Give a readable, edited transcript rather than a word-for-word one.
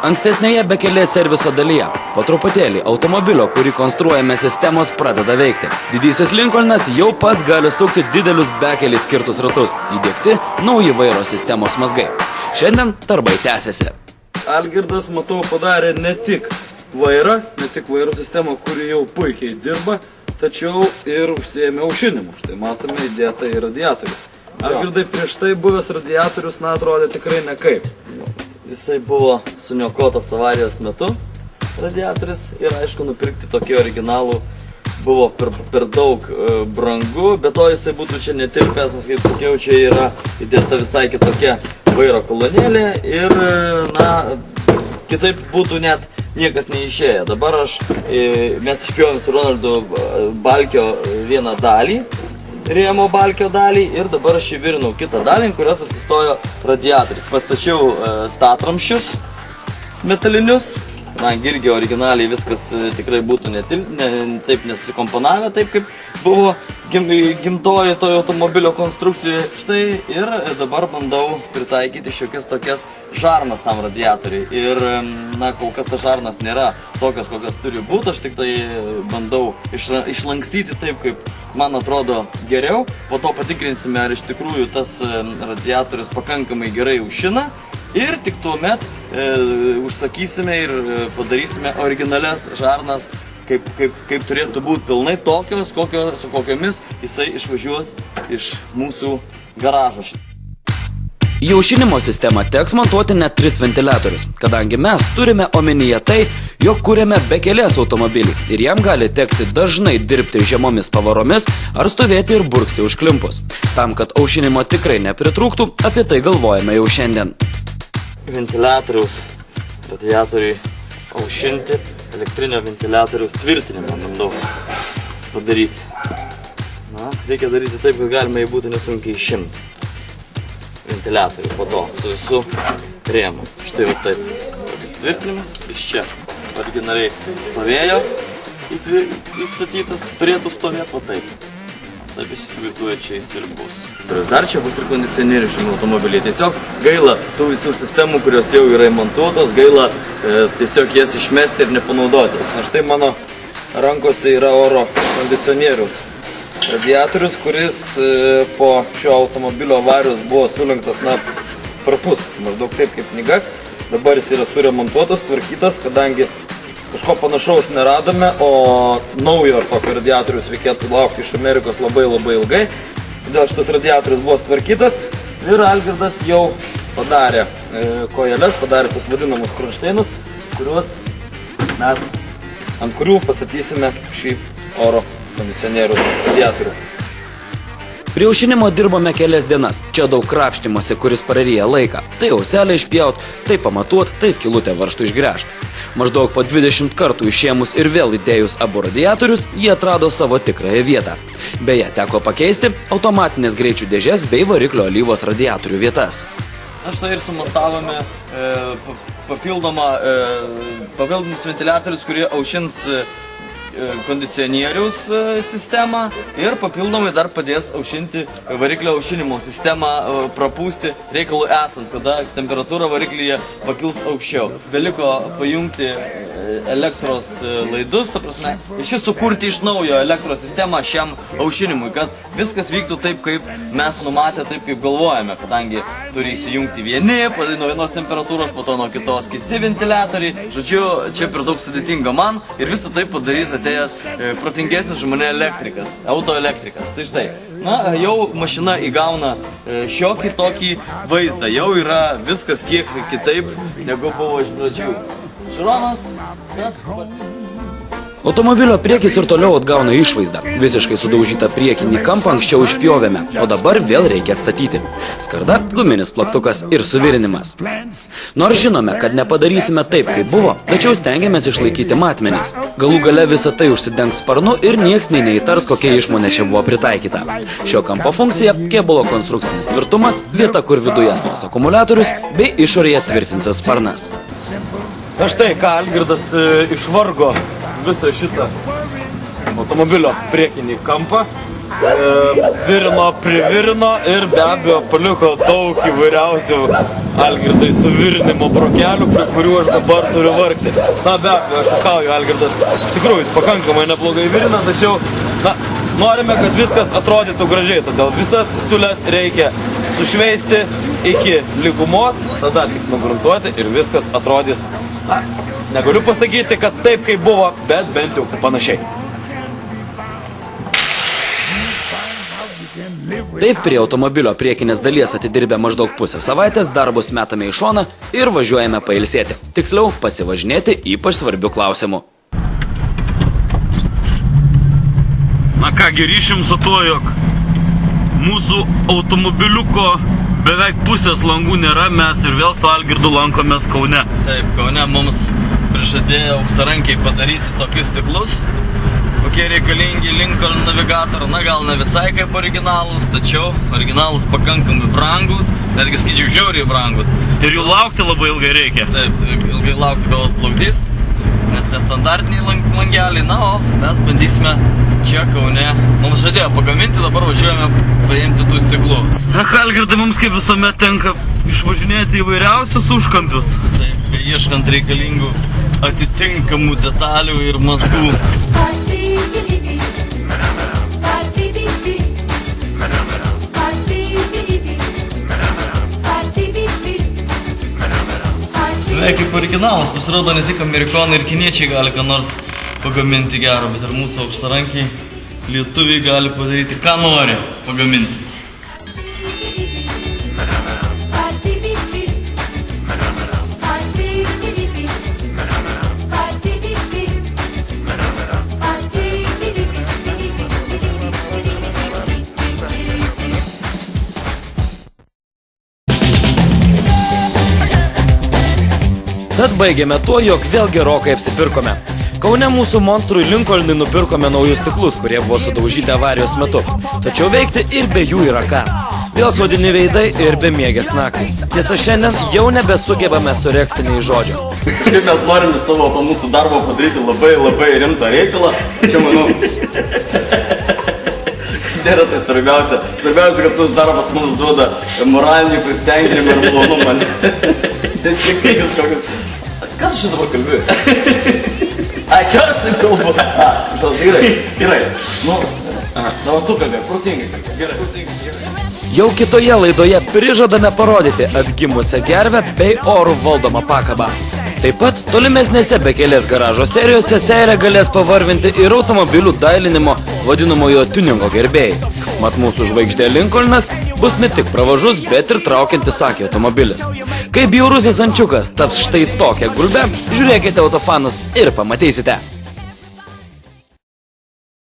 Ankstesnėje bekelės serviso dalyje po truputėlį automobilio, kurį konstruojame sistemos, pradeda veikti. Didysis Lincolnas jau pats gali sukti didelius bekelį skirtus ratus, įdiegti nauji vairo sistemos mazgai. Šiandien darbai tęsiasi. Algirdas, matau, padarė ne tik vairo sistemą, kuri jau puikiai dirba, tačiau ir užsiėmė aušinimu. Štai matome įdėtą į radiatorių. Algirdai, prieš tai buvęs radiatorius, atrodė tikrai nekaip. Jisai buvo suniokotas avarijos metu, radiatoris, ir aišku, nupirkti tokį originalų buvo per daug brangu, bet to jisai būtų čia netilpęs, nes kaip sakiau, čia yra įdėta visai kitokia vairo kolonėlė ir, kitaip būtų net niekas neišėję. Dabar mes išpjovėm su Ronaldu balkio vieną dalį, rėmo balkio dalį, ir dabar aš įvirinau kitą dalį, kurios atsistojo radiatoris. Pastačiau statramščius metalinius, irgi originaliai viskas tikrai būtų taip nesusikomponavę, taip kaip buvo gimtoji toje automobilio konstrukcijoje. Štai, ir dabar bandau pritaikyti šiokias tokias žarnas tam radiatoriui. Ir, kol kas tas žarnas nėra tokios, kokios turi būti, aš tik tai bandau išlankstyti taip, kaip man atrodo geriau. Po to patikrinsime, ar iš tikrųjų tas radiatorius pakankamai gerai aušina. Ir tik tuomet užsakysime ir padarysime originalias žarnas, kaip turėtų būti pilnai tokios, su kokiomis jisai išvažiuos iš mūsų garažo. Į aušinimo sistemą teks montuoti net 3 ventiliatorius, kadangi mes turime omenyje tai, jog kuriame bekelės automobilį ir jam gali tekti dažnai dirbti žemomis pavaromis ar stovėti ir burksti užklimpus. Tam, kad aušinimo tikrai nepritrūktų, apie tai galvojame jau šiandien. Ventiliatoriaus radiatoriui aušinti, elektrinio ventiliatoriaus tvirtinimą bandau padaryti. Reikia daryti taip, kad galima jį būtų nesunkiai išimti. Ventiliatorių po to su visų rėmu. Štai va taip. Tokius tvirtinimus. Iš čia originaliai stovėjo įstatytas, turėtų stovėti va taip. Taip įsivaizduoja, čia jis ir bus. Dar čia bus ir kondicionierių šiame automobilyje. Tiesiog gaila tų visų sistemų, kurios jau yra įmontuotos, gaila tiesiog jas išmesti ir nepanaudoti. Na štai mano rankose yra oro kondicionierius radiatorius, kuris po šio automobilio avarijos buvo sulenktas, prapus, maždaug taip kaip knyga. Dabar jis yra suremontuotas, tvarkytas, kadangi kažko panašaus neradome, o naujo ar tokio radiatorius reikėtų laukti iš Amerikos labai ilgai. Todėl šitas radiatorius buvo tvarkytas ir Algirdas jau padarė kojeles, padarė tos vadinamus kronšteinus, ant kurių pastatysime šį oro kondicionierių radiatorių. Prie aušinimo dirbame kelias dienas. Čia daug krapštimosi, kuris praryja laiką. Tai auselę išpjaut, tai pamatuot, tai skylutę varžtų išgręžt. Maždaug po 20 kartų išėmus ir vėl įdėjus abu radiatorius, jie atrado savo tikrąją vietą. Beje, teko pakeisti automatinės greičių dėžės bei variklio alyvos radiatorių vietas. Štai ir sumontavome papildomus ventiliatorius, kurie aušins kondicionieriaus sistemą ir papildomai dar padės aušinti variklio aušinimo sistemą, prapūsti reikalų esant, kada temperatūra variklyje pakils aukščiau. Beliko pajungti elektros laidus, ta prasme, iš sukurti iš naujo elektros sistemą šiam aušinimui, kad viskas vyktų taip, kaip mes numatę, taip kaip galvojame, kadangi turi įsijungti vieni, nuo vienos temperatūros, po to nuo kitos kiti ventiliatoriai. Žodžiu, čia per daug sudėtinga man ir visą tai padarys atėjęs protingesnis žmonė elektrikas, autoelektrikas. Tai štai, jau mašina įgauna šiokį tokį vaizdą, jau yra viskas kiek kitaip negu buvo iš pradžių. Žiūronas, Automobilio priekis ir toliau atgauna išvaizdą. Visiškai sudaužytą priekinį kampą anksčiau išpjovėme, o dabar vėl reikia atstatyti. Skarda, guminis plaktukas ir suvirinimas. Nors žinome, kad nepadarysime taip, kaip buvo, tačiau stengiamės išlaikyti matmenis. Galų gale visą tai užsidengs sparnu ir nieks neįtars, kokia išmonė čia buvo pritaikyta. Šio kampo funkcija – kėbulo konstrukcinis tvirtumas, vieta, kur viduje stos akumuliatorius bei išorėje tvirtinsis sparnas. Na štai, ką Algirdas išvargo visą šitą automobilio priekinį kampą. virino, privirino ir be abejo paliko daug įvairiausių Algirdai suvirinimo brokelių, prie kurių aš dabar turiu vargti. Na be abejo, aš šukauju, Algirdas iš tikrųjų pakankamai neblogai virina, tačiau norime, kad viskas atrodytų gražiai, todėl visas siūles reikia sušveisti iki lygumos, tada tik nugruntuoti ir viskas atrodys, negaliu pasakyti, kad taip kaip buvo, bet bent jau panašiai. Taip prie automobilio priekinės dalies atidirbę maždaug pusę savaitės darbus metame į šoną ir važiuojame pailsėti. Tiksliau, pasivažinėti ypač svarbių klausimų. Na kągi, ryšim su tuo, jog mūsų automobiliuko beveik pusės langų nėra, mes ir vėl su Algirdu lankomės Kaune. Taip, Kaune mums prižadėjo auksarankiai padaryti tokius stiklus, kokie reikalingi Lincoln navigator, na gal ne visai kaip originalus, tačiau originalus pakankamai brangus, netgi skaičiau žiauriai brangus. Ir jų laukti labai ilgai reikia. Taip, ilgai laukti gal atplaukdys, nes nestandartiniai langeliai, na o mes bandysime čia Kaune. Mums žadėjo pagaminti, dabar važiuojame paimti tų stiklų. Algirdai, mums kaip visuomet tenka išvažinėti įvairiausius užkampius. Taip, ieškant reikalingų atitinkamų detalių ir mazgų. Kaip originalas, pasirodo, ne tik amerikonai ir kiniečiai gali ką nors pagaminti gero, bet ir mūsų aukštarankiai lietuviai gali padaryti, ką nori pagaminti. Tad baigėme tuo, jog vėl gerokai apsipirkome. Kaune mūsų monstrui Lincolnui nupirkome naujus stiklus, kurie buvo sudaužyti avarijos metu. Tačiau veikti ir be jų yra ką. Vėl sodini veidai ir bemiegės naktys. Tiesa, šiandien jau nebesugebame suregzti nei žodžio. Kažkaip mes norim iš savo to mūsų darbo padaryti labai rimtą reikalą. Čia, manau, nėra tai svarbiausia. Svarbiausia, kad tas darbas mums duoda moralinį pasitenkinimą ir malonumą. Tikrai kažkokius... Kas aš čia dabar kalbėjau? Ai, čia aš taip kalbu. Gerai. Nu, tu kalbėjai, protingai. Gerai. Jau kitoje laidoje prižadame parodyti atgimusią gervę bei orų valdomą pakabą. Taip pat tolimesnėse bekelės garažo serijose seirę galės pavarvinti ir automobilių dailinimo vadinamojo tuningo gerbėjai. Mat mūsų žvaigždė Lincolnas bus ne tik pravažus, bet ir traukiantis akį automobilis. Kai bjaurusis ančiukas taps štai tokia gulbe, žiūrėkite Autofanus ir pamatysite.